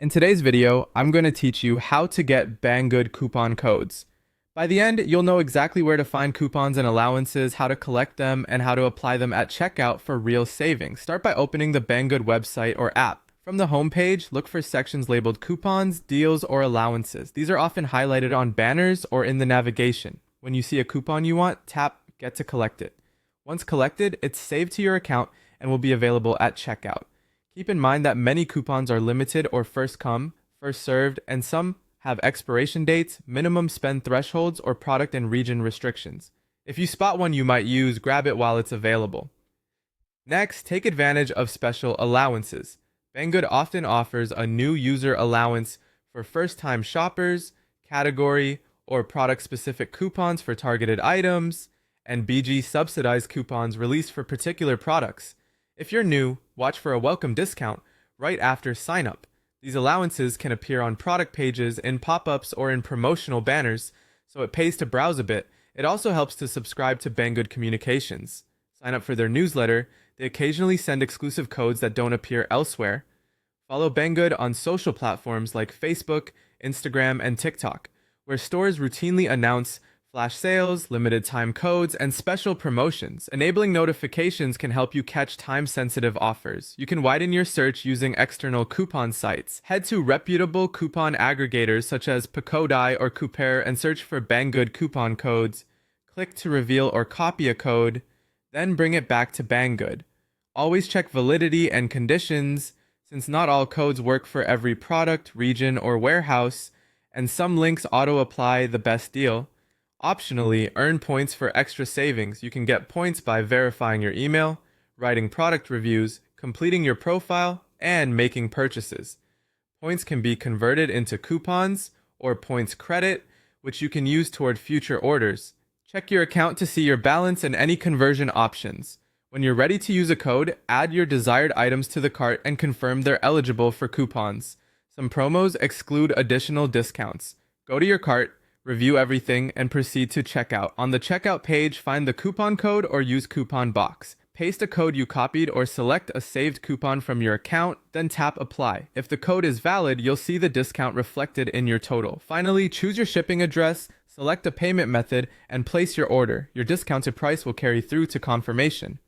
In today's video, I'm going to teach you how to get Banggood coupon codes. By the end, you'll know exactly where to find coupons and allowances, how to collect them, and how to apply them at checkout for real savings. Start by opening the Banggood website or app. From the homepage, look for sections labeled coupons, deals, or allowances. These are often highlighted on banners or in the navigation. When you see a coupon you want, tap Get to collect it. Once collected, it's saved to your account and will be available at checkout. Keep in mind that many coupons are limited or first come, first served, and some have expiration dates, minimum spend thresholds, or product and region restrictions. If you spot one you might use, grab it while it's available. Next, take advantage of special allowances. Banggood often offers a new user allowance for first-time shoppers, category, or product-specific coupons for targeted items, and BG subsidized coupons released for particular products. If you're new, watch for a welcome discount right after sign-up. These allowances can appear on product pages, in pop-ups, or in promotional banners, so it pays to browse a bit. It also helps to subscribe to Banggood Communications. Sign up for their newsletter. They occasionally send exclusive codes that don't appear elsewhere. Follow Banggood on social platforms like Facebook, Instagram, and TikTok, where stores routinely announce flash sales, limited time codes, and special promotions. Enabling notifications can help you catch time-sensitive offers. You can widen your search using external coupon sites. Head to reputable coupon aggregators such as Pacodai or Couper and search for Banggood coupon codes. Click to reveal or copy a code, then bring it back to Banggood. Always check validity and conditions, since not all codes work for every product, region, or warehouse, and some links auto-apply the best deal. Optionally, earn points for extra savings. You can get points by verifying your email, writing product reviews, completing your profile, and making purchases. Points can be converted into coupons or points credit, which you can use toward future orders. Check your account to see your balance and any conversion options. When you're ready to use a code, add your desired items to the cart and confirm they're eligible for coupons. Some promos exclude additional discounts. Go to your cart, review everything, and proceed to checkout. On the checkout page, find the coupon code or use coupon box. Paste a code you copied or select a saved coupon from your account, then tap apply. If the code is valid, you'll see the discount reflected in your total. Finally, choose your shipping address, select a payment method, and place your order. Your discounted price will carry through to confirmation.